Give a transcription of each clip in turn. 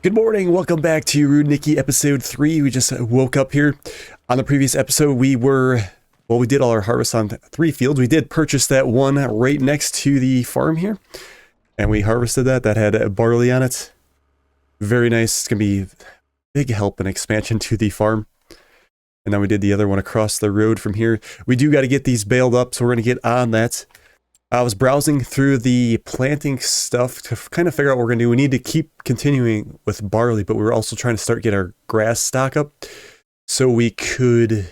Good morning, welcome back to Rudniki episode 3. We just woke up here. On the previous episode, we did all our harvests on 3 fields. We did purchase that one right next to the farm here. And we harvested that. That had barley on it. Very nice. It's going to be big help and expansion to the farm. And then we did the other one across the road from here. We do got to get these baled up, so we're going to get on that. I was browsing through the planting stuff to kind of figure out what we're going to do. We need to keep continuing with barley, but we were also trying to get our grass stock up so we could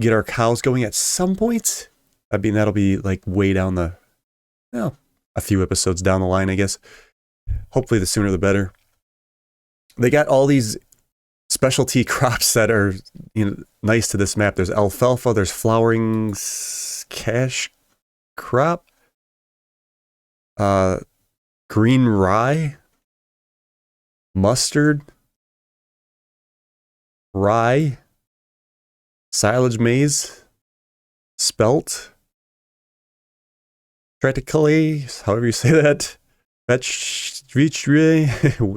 get our cows going at some point. I mean, that'll be like way down the, well, a few episodes down the line, I guess. Hopefully the sooner the better. They got all these specialty crops that are, nice to this map. There's alfalfa, there's flowering cash crop. Green rye, mustard, rye, silage maize, spelt, triticale, however you say that, and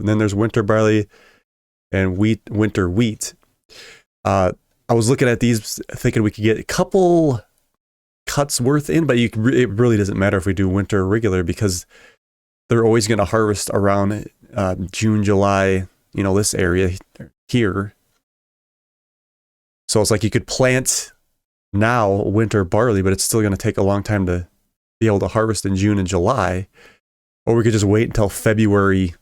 then there's winter barley and winter wheat. I was looking at these thinking we could get a couple cuts worth in, but it really doesn't matter if we do winter or regular because they're always going to harvest around June, July, this area here. So it's like you could plant now winter barley, but it's still going to take a long time to be able to harvest in June and July. Or we could just wait until February.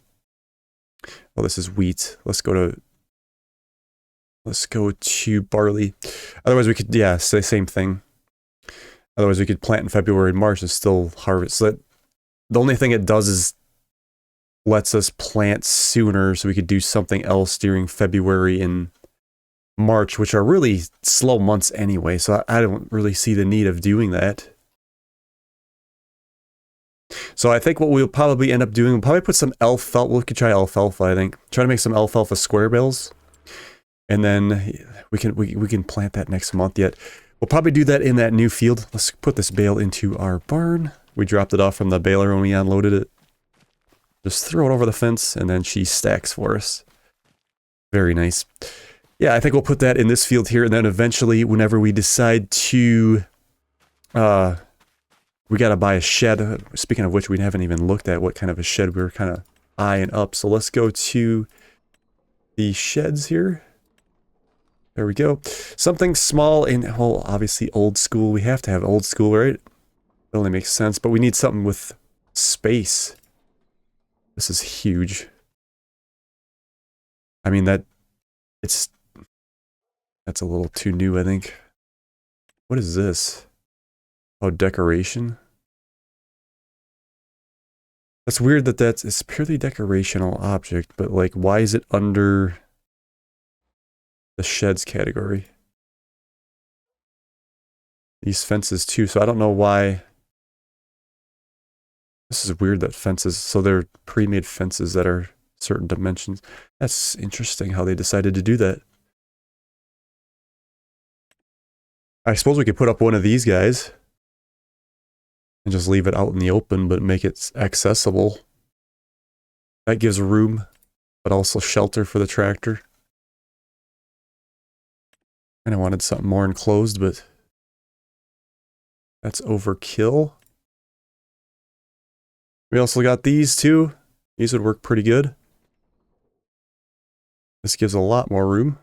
Well, this is wheat. Let's go to barley. Otherwise we could, say same thing. Otherwise, we could plant in February and March and still harvest. So the only thing it does is lets us plant sooner so we could do something else during February and March, which are really slow months anyway. So I don't really see the need of doing that. So I think what we'll probably end up doing, we'll probably put some alfalfa. We could try alfalfa, I think. Try to make some alfalfa square bales. And then we can plant that next month yet. We'll probably do that in that new field. Let's put this bale into our barn. We dropped it off from the baler when we unloaded it. Just throw it over the fence, and then she stacks for us. Very nice. Yeah, I think we'll put that in this field here, and then eventually, whenever we decide to... we gotta buy a shed. Speaking of which, we haven't even looked at what kind of a shed we were kind of eyeing up. So let's go to the sheds here. There we go. Something small and, well, obviously old school. We have to have old school, right? It only makes sense, but we need something with space. This is huge. I mean, that's a little too new, I think. What is this? Oh, decoration? That's weird that it's purely decorational object, but like, why is it under the sheds category? These fences too, so I don't know why. This is weird that fences, so they're pre-made fences that are certain dimensions. That's interesting how they decided to do that. I suppose we could put up one of these guys and just leave it out in the open, but make it accessible. That gives room, but also shelter for the tractor. And I wanted something more enclosed, but that's overkill. We also got these two. These would work pretty good. This gives a lot more room.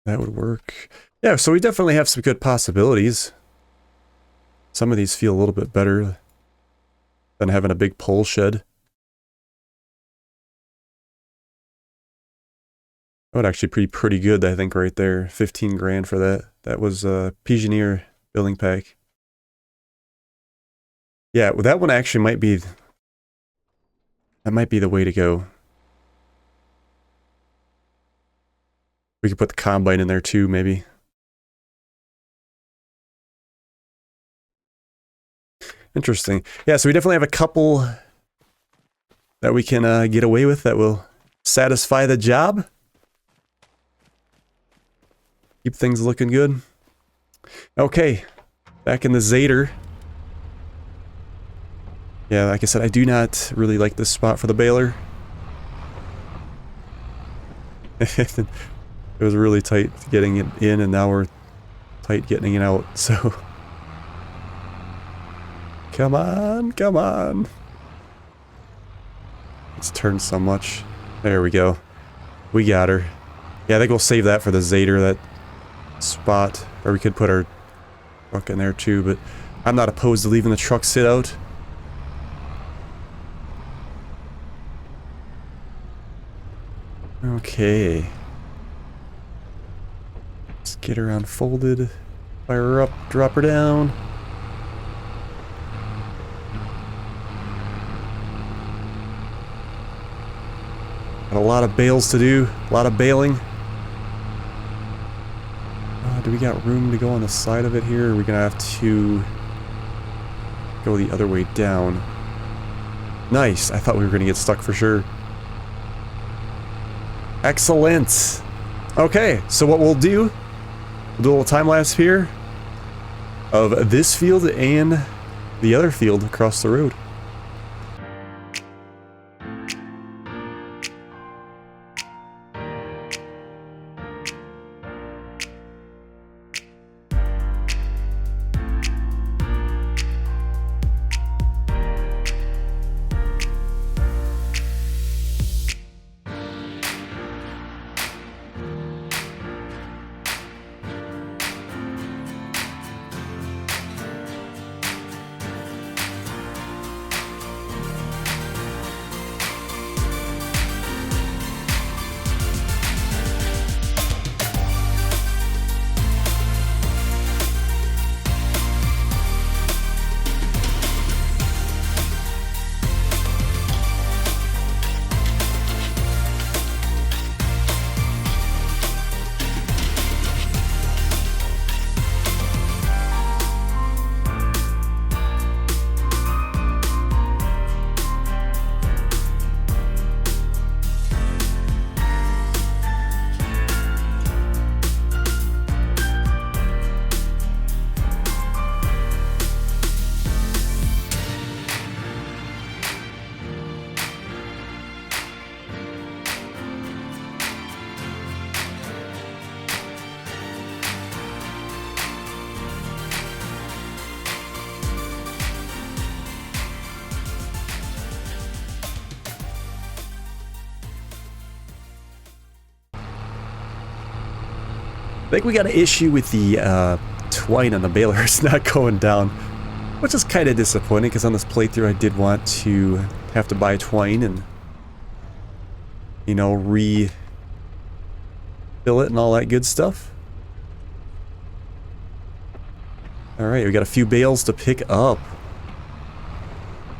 That would work. Yeah, so we definitely have some good possibilities. Some of these feel a little bit better than having a big pole shed. That would actually be pretty good, I think, right there. 15 grand for that. That was a Pigeoneer building pack. Yeah, well, that one actually might be... That might be the way to go. We could put the combine in there too, maybe. Interesting. Yeah, so we definitely have a couple that we can get away with that will satisfy the job. Keep things looking good. Okay, back in the Zader. Yeah, like I said, I do not really like this spot for the baler. It was really tight getting it in, and now we're tight getting it out, so... Come on, come on. It's turned so much. There we go. We got her. Yeah, I think we'll save that for the Zader, that spot. Or we could put our truck in there too, but I'm not opposed to leaving the truck sit out. Okay. Let's get her unfolded. Fire her up, drop her down. Got a lot of bales to do, a lot of baling. Do we got room to go on the side of it here, or are we gonna have to go the other way down? Nice, I thought we were gonna get stuck for sure. Excellent. Okay, so what we'll do a little time lapse here of this field and the other field across the road. I think we got an issue with the twine on the baler. It's not going down, which is kind of disappointing because on this playthrough I did want to have to buy twine and, you know, refill it and all that good stuff. Alright, we got a few bales to pick up.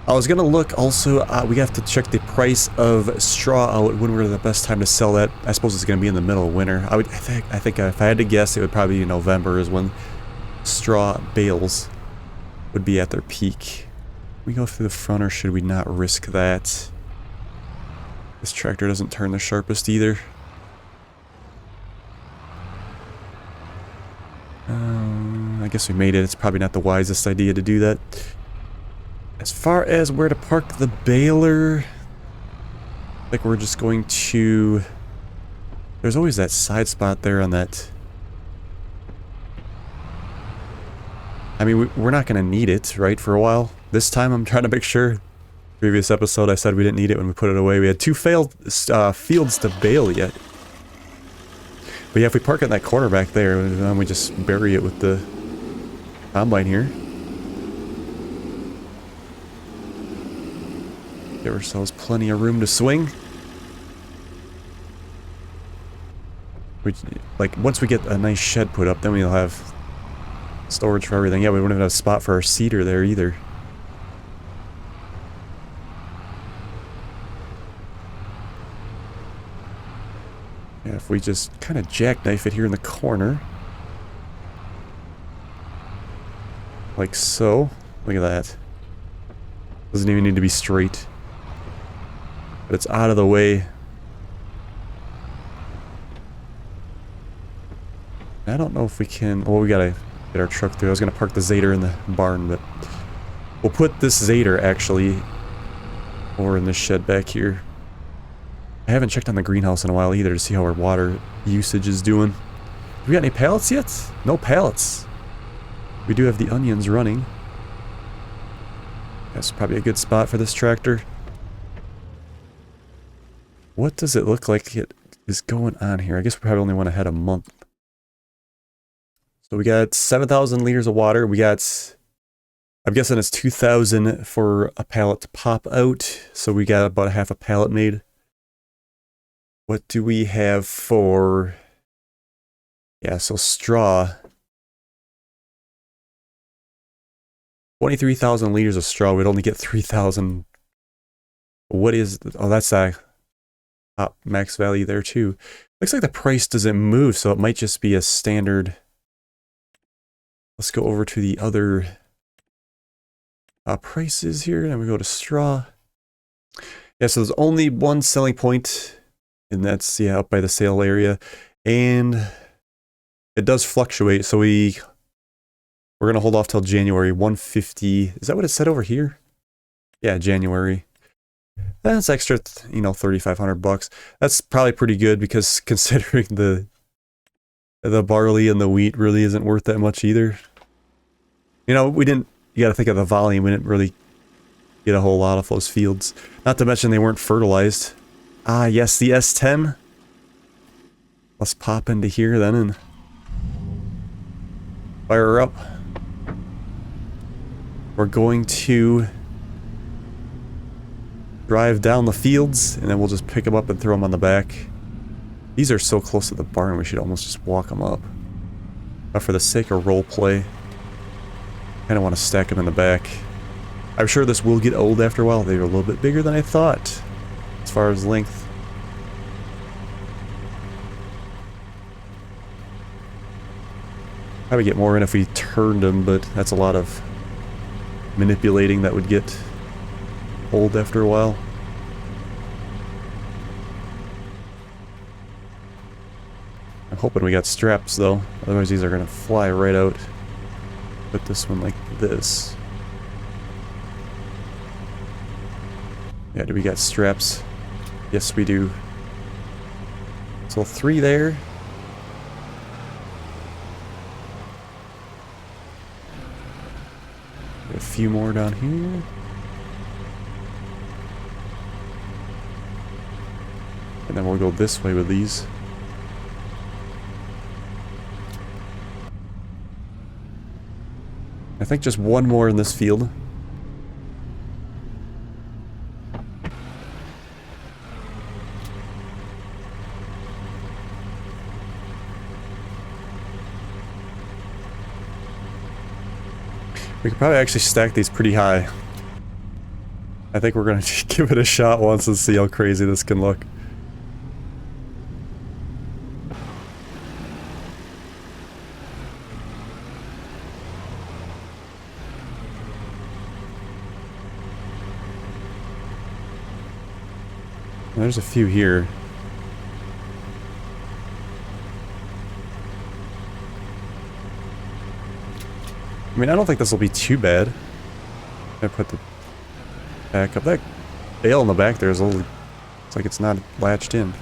I was gonna look also, we have to check the price of straw out when we're the best time to sell that. I suppose it's gonna be in the middle of winter. I think if I had to guess, it would probably be November is when straw bales would be at their peak. We go through the front, or should we not risk that? This tractor doesn't turn the sharpest either. I guess we made it. It's probably not the wisest idea to do that. As far as where to park the baler, I think we're just going to... There's always that side spot there on that... I mean, we're not going to need it, right, for a while. This time I'm trying to make sure. Previous episode I said we didn't need it when we put it away. We had two failed fields to bale yet. But yeah, if we park it in that corner back there, then we just bury it with the combine here. Give ourselves plenty of room to swing. Like, once we get a nice shed put up, then we'll have storage for everything. Yeah, we wouldn't have a spot for our cedar there either. Yeah, if we just kind of jackknife it here in the corner. Like so. Look at that. Doesn't even need to be straight. But it's out of the way. I don't know if we can... Well, we gotta get our truck through. I was gonna park the Zader in the barn, but... We'll put this Zader actually over in this shed back here. I haven't checked on the greenhouse in a while either to see how our water usage is doing. Do we got any pallets yet? No pallets. We do have the onions running. That's probably a good spot for this tractor. What does it look like it is going on here? I guess we probably only went ahead a month. So we got 7,000 liters of water. We got, I'm guessing it's 2,000 for a pallet to pop out. So we got about a half a pallet made. What do we have for, yeah, so straw. 23,000 liters of straw. We'd only get 3,000. What is, oh, that's a top max value there too. Looks like the price doesn't move, so it might just be a standard. Let's go over to the other prices here, and we go to straw. Yeah, so there's only one selling point, and that's, yeah, up by the sale area. And it does fluctuate, so we're going to hold off till January. 150, is that what it said over here? Yeah, January. That's extra, you know, 3,500 bucks. That's probably pretty good because considering the barley and the wheat really isn't worth that much either. You know, we didn't, you got to think of the volume. We didn't really get a whole lot of those fields. Not to mention they weren't fertilized. Ah, yes, the S10. Let's pop into here then and fire her up. We're going to drive down the fields, and then we'll just pick them up and throw them on the back. These are so close to the barn, we should almost just walk them up. But for the sake of role play, I don't want to stack them in the back. I'm sure this will get old after a while. They're a little bit bigger than I thought, as far as length. Probably get more in if we turned them, but that's a lot of manipulating that would get old after a while. I'm hoping we got straps though, otherwise these are going to fly right out. Put this one like this. Yeah, do we got straps? Yes, we do. So 3 there. A few more down here. And then we'll go this way with these. I think just one more in this field. We could probably actually stack these pretty high. I think we're going to give it a shot once and see how crazy this can look. There's a few here. I mean, I don't think this will be too bad. I put the back up. That bale in the back there is a little, it's like it's not latched in.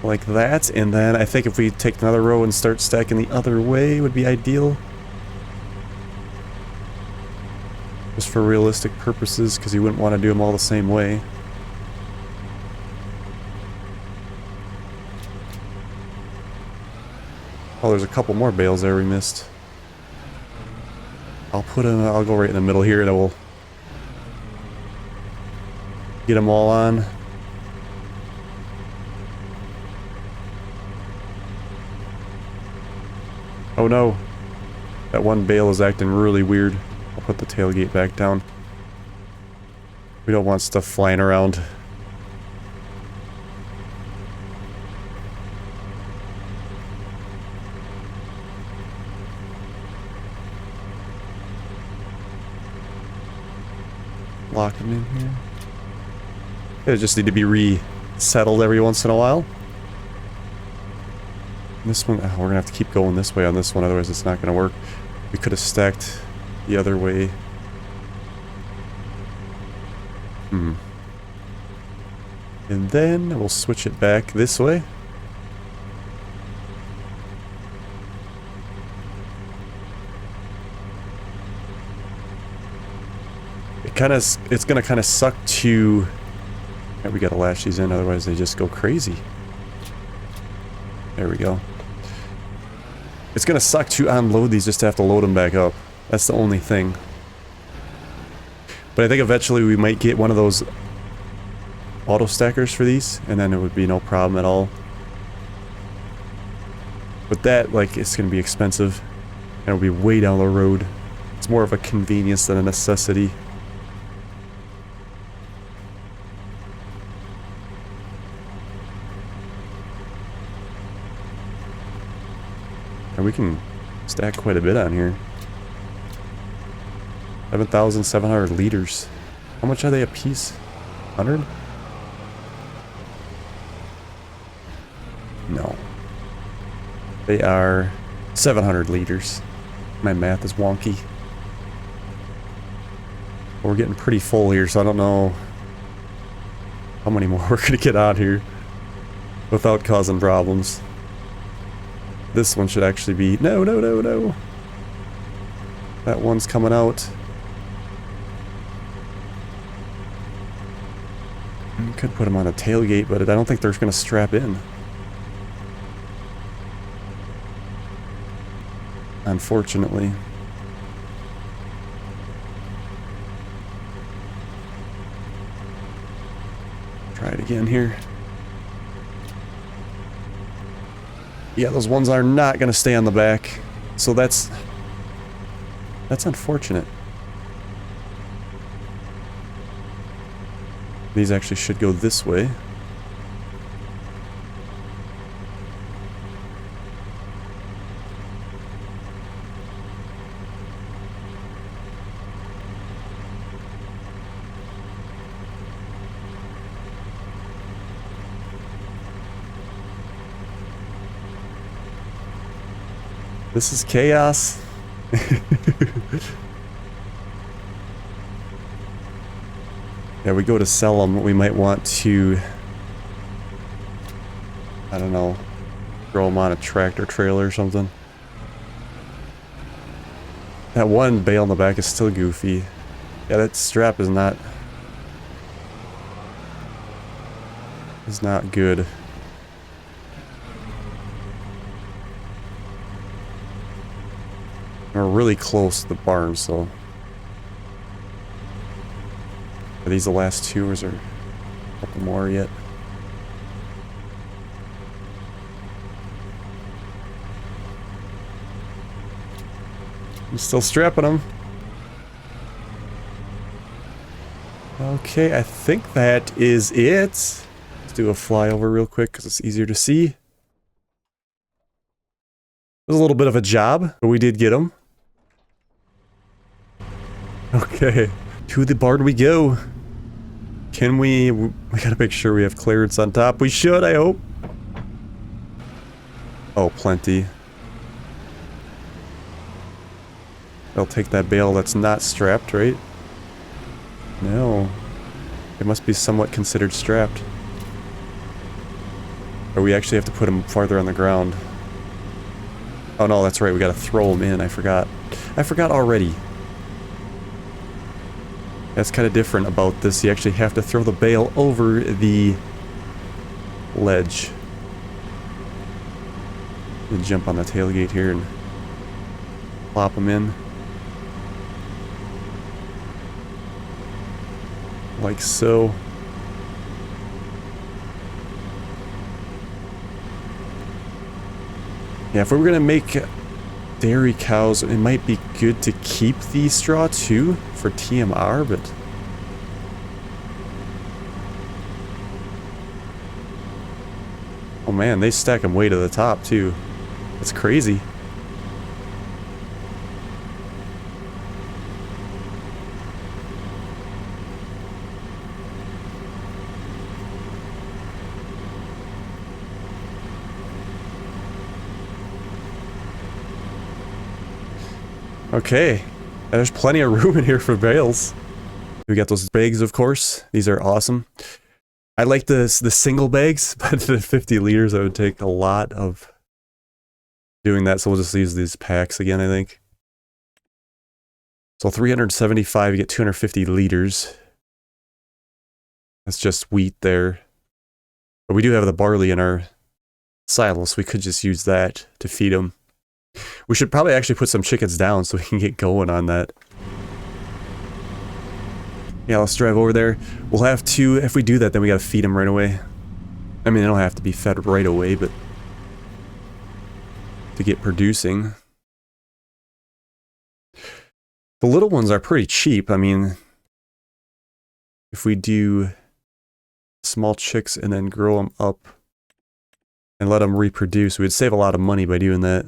Like that, and then I think if we take another row and start stacking the other way would be ideal. Just for realistic purposes, because you wouldn't want to do them all the same way. Oh, there's a couple more bales there we missed. I'll put them, I'll go right in the middle here and then we'll get them all on. Oh no, that one bale is acting really weird. I'll put the tailgate back down. We don't want stuff flying around. Lock them in here. They just need to be resettled every once in a while. This one, we're gonna have to keep going this way on this one, otherwise it's not gonna work. We could have stacked the other way. And then we'll switch it back this way. It's gonna kind of suck to... Yeah, we gotta lash these in, otherwise they just go crazy. There we go. It's gonna suck to unload these just to have to load them back up. That's the only thing. But I think eventually we might get one of those auto stackers for these, and then it would be no problem at all. But that, like, it's gonna be expensive, and it'll be way down the road. It's more of a convenience than a necessity. And we can stack quite a bit on here. 7,700 liters. How much are they a piece? 100? No. They are 700 liters. My math is wonky. But we're getting pretty full here, so I don't know how many more we're gonna get on here without causing problems. This one should actually be... No, no, no, no. That one's coming out. You could put them on a tailgate, but I don't think they're going to strap in. Unfortunately. Try it again here. Yeah, those ones are not going to stay on the back. So that's unfortunate. These actually should go this way. This is chaos. Yeah, we go to sell them. We might want to, I don't know, throw them on a tractor trailer or something. That one bale in the back is still goofy. Yeah, that strap is not good. We're really close to the barn, so... Are these the last two, or is there a couple more yet? I'm still strapping them. Okay, I think that is it. Let's do a flyover real quick because it's easier to see. It was a little bit of a job, but we did get them. Okay, to the barn we go. Can we gotta make sure we have clearance on top. We should, I hope. Oh, plenty. They'll take that bale that's not strapped, right? No. It must be somewhat considered strapped. Or we actually have to put them farther on the ground. Oh no, that's right, we gotta throw them in, I forgot. I forgot already. That's kind of different about this. You actually have to throw the bale over the ledge. You jump on the tailgate here and plop them in. Like so. Yeah, if we were gonna make dairy cows, it might be good to keep the straw too for TMR, but oh man, they stack them way to the top too. That's crazy. Okay. There's plenty of room in here for bales. We got those bags, of course. These are awesome. I like the single bags, but the 50 liters, I would take a lot of doing that, so we'll just use these packs again, I think. So 375, you get 250 liters. That's just wheat there. But we do have the barley in our silo, so we could just use that to feed them. We should probably actually put some chickens down so we can get going on that. Yeah, let's drive over there. We'll have to, if we do that, then we gotta feed them right away. I mean, they don't have to be fed right away, but to get producing. The little ones are pretty cheap. I mean, if we do small chicks and then grow them up and let them reproduce, we'd save a lot of money by doing that.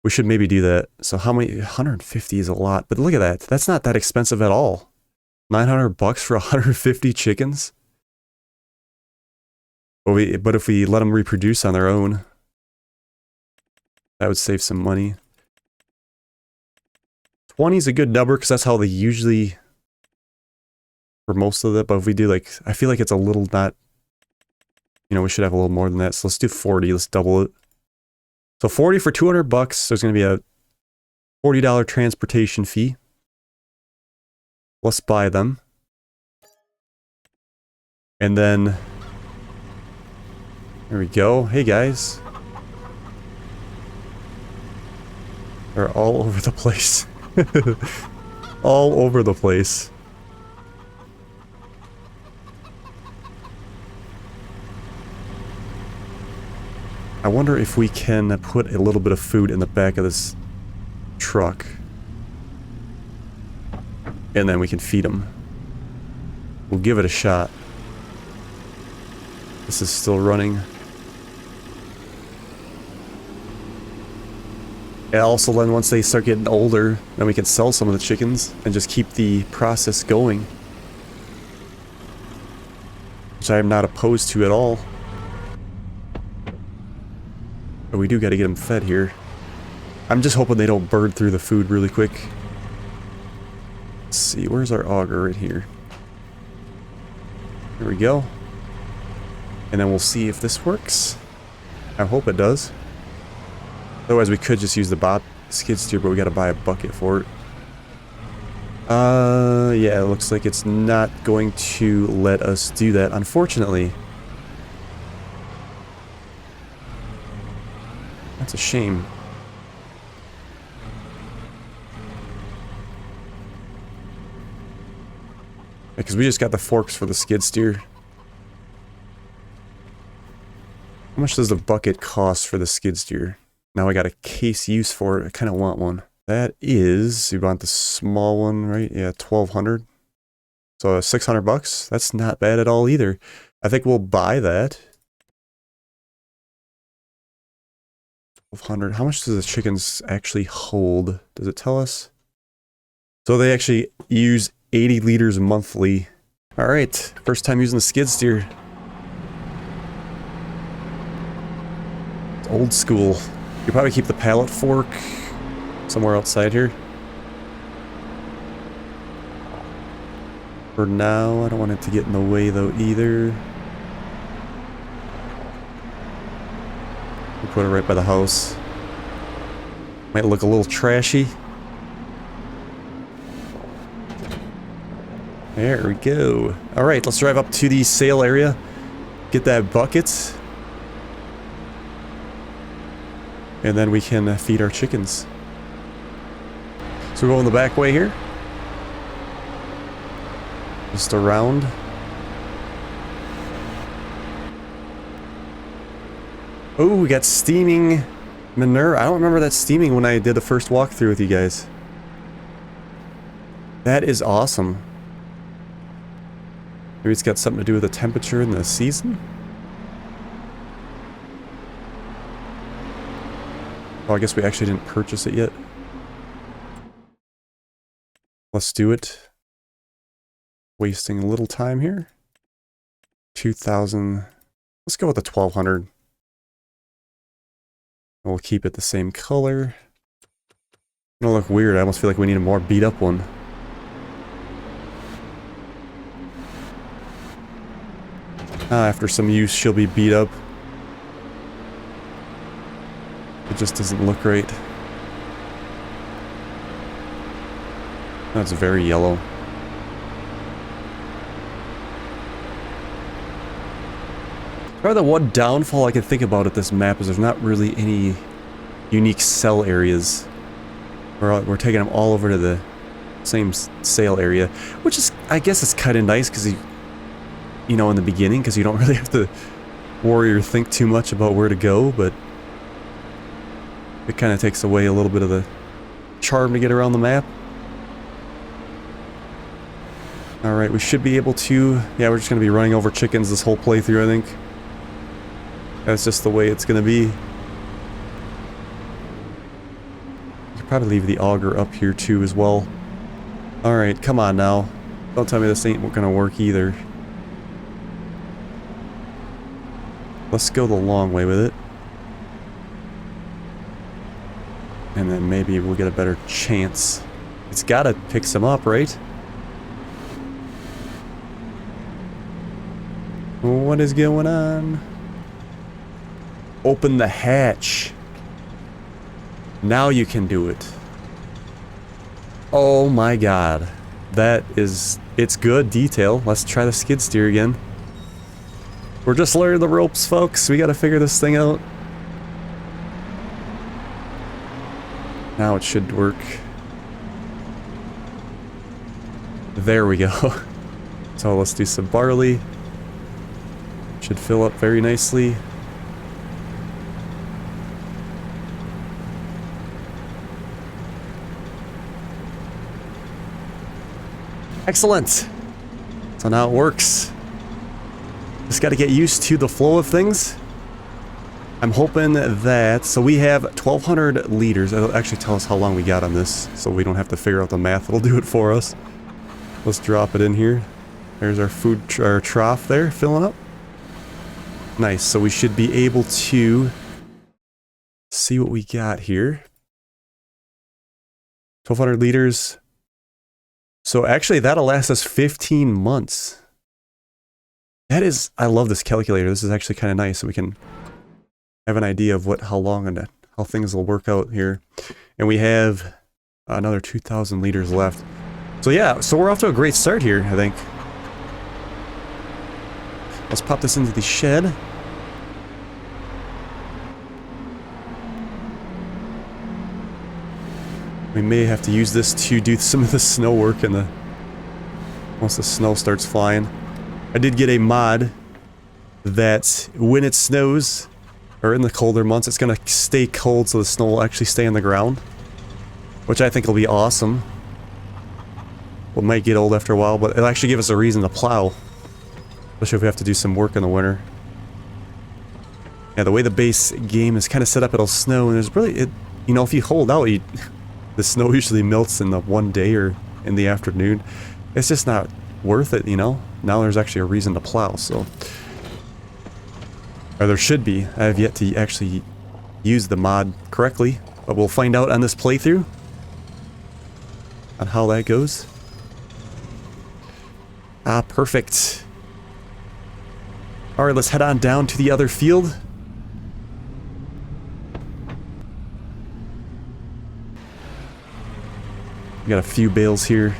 We should maybe do that. So how many? 150 is a lot, but look at that. That's not that expensive at all. 900 bucks for 150 chickens. But if we let them reproduce on their own, that would save some money. 20 is a good number because that's how they usually, for most of it. But if we do like, I feel like it's a little not, you know, we should have a little more than that. So let's do 40. Let's double it. So 40 for 200 bucks. There's going to be a $40 transportation fee. Let's buy them. And then, there we go. Hey guys. They're all over the place. All over the place. I wonder if we can put a little bit of food in the back of this truck. And then we can feed them. We'll give it a shot. This is still running. Yeah, also then once they start getting older, then we can sell some of the chickens and just keep the process going. Which I am not opposed to at all. But we do got to get them fed here. I'm just hoping they don't burn through the food really quick. Let's see, where's our auger right here? There we go. And then we'll see if this works. I hope it does. Otherwise we could just use the skid steer, but we gotta buy a bucket for it. Yeah, it looks like it's not going to let us do that, unfortunately. That's a shame. Because we just got the forks for the skid steer. How much does the bucket cost for the skid steer? Now I got a case use for it. I kind of want one. That is, you want the small one, right? Yeah, 1,200. So 600 bucks. That's not bad at all either. I think we'll buy that. 1,200. How much does the chickens actually hold? Does it tell us? So they actually use 80 liters monthly. All right, first time using the skid steer. It's old school. You probably keep the pallet fork somewhere outside here. For now, I don't want it to get in the way though either. We'll put it right by the house. Might look a little trashy. There we go. Alright, let's drive up to the sale area. Get that bucket. And then we can feed our chickens. So we're going the back way here. Just around. Oh, we got steaming manure. I don't remember that steaming when I did the first walkthrough with you guys. That is awesome. Maybe it's got something to do with the temperature in the season? Oh, I guess we actually didn't purchase it yet. Let's do it. Wasting a little time here. 2,000. Let's go with the 1,200. We'll keep it the same color. Gonna look weird. I almost feel like we need a more beat up one. After some use, she'll be beat up. It just doesn't look right. That's very yellow. Probably the one downfall I can think about at this map is there's not really any unique sell areas. We're taking them all over to the same sale area, which is, I guess it's kind of nice because you know, in the beginning, because you don't really have to worry or think too much about where to go, but it kind of takes away a little bit of the charm to get around the map. Alright, we should be able to... Yeah, we're just going to be running over chickens this whole playthrough, I think. That's just the way it's going to be. You could probably leave the auger up here too as well. Alright, come on now. Don't tell me this ain't going to work either. Let's go the long way with it. And then maybe we'll get a better chance. It's got to pick some up, right? What is going on? Open the hatch. Now you can do it. Oh my god. That is... It's good detail. Let's try the skid steer again. We're just learning the ropes, folks. We gotta figure this thing out. Now it should work. There we go. So let's do some barley. Should fill up very nicely. Excellent! So now it works. Just got to get used to the flow of things. I'm hoping that... So we have 1,200 liters. It'll actually tell us how long we got on this, so we don't have to figure out the math. It'll do it for us. Let's drop it in here. There's our food our trough there, filling up. Nice, so we should be able to see what we got here. 1,200 liters. So actually, that'll last us 15 months. That is, I love this calculator. This is actually kind of nice, so we can have an idea of how long and how things will work out here. And we have another 2,000 liters left. So yeah, so we're off to a great start here, I think. Let's pop this into the shed. We may have to use this to do some of the snow work and once the snow starts flying. I did get a mod that when it snows, or in the colder months, it's going to stay cold so the snow will actually stay on the ground. Which I think will be awesome. Well, it might get old after a while, but it'll actually give us a reason to plow. Especially if we have to do some work in the winter. Yeah, the way the base game is kind of set up, it'll snow, and there's really... you know, if you hold out, the snow usually melts in the one day or in the afternoon. It's just not worth it, you know? Now there's actually a reason to plow, so... Or there should be. I have yet to actually use the mod correctly, but we'll find out on this playthrough on how that goes. Ah, perfect. Alright, let's head on down to the other field. We got a few bales here.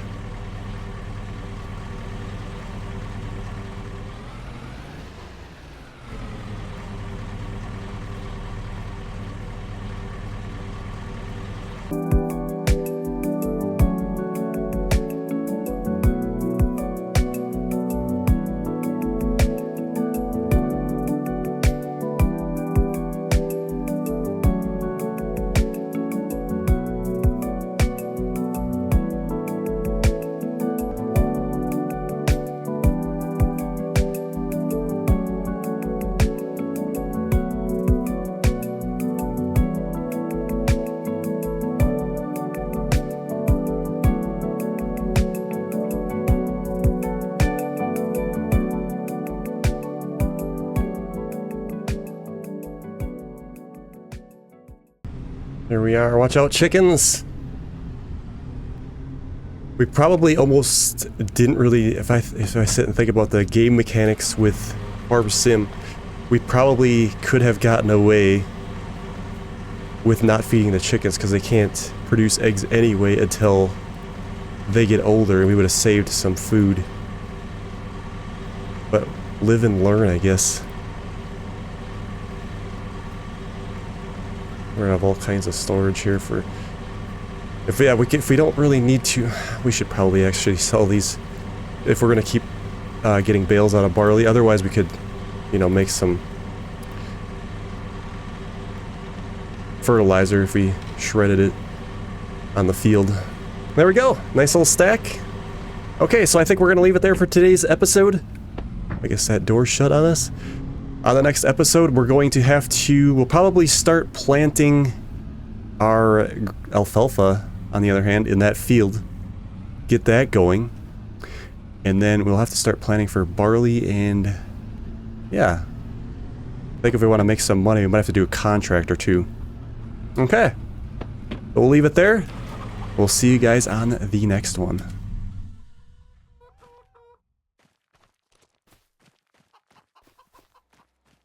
There we are. Watch out, chickens. We probably almost didn't really, if I sit and think about the game mechanics with Farm Sim, we probably could have gotten away with not feeding the chickens because they can't produce eggs anyway until they get older, and we would have saved some food. But live and learn, I guess. We're gonna have all kinds of storage here for... If we don't really need to, we should probably actually sell these if we're gonna keep getting bales out of barley. Otherwise, we could, you know, make some fertilizer if we shredded it on the field. There we go. Nice little stack. Okay, so I think we're gonna leave it there for today's episode. I guess that door's shut on us. On the next episode, we're going to have to... We'll probably start planting our alfalfa, on the other hand, in that field. Get that going. And then we'll have to start planning for barley and... Yeah. I think if we want to make some money, we might have to do a contract or two. Okay. We'll leave it there. We'll see you guys on the next one.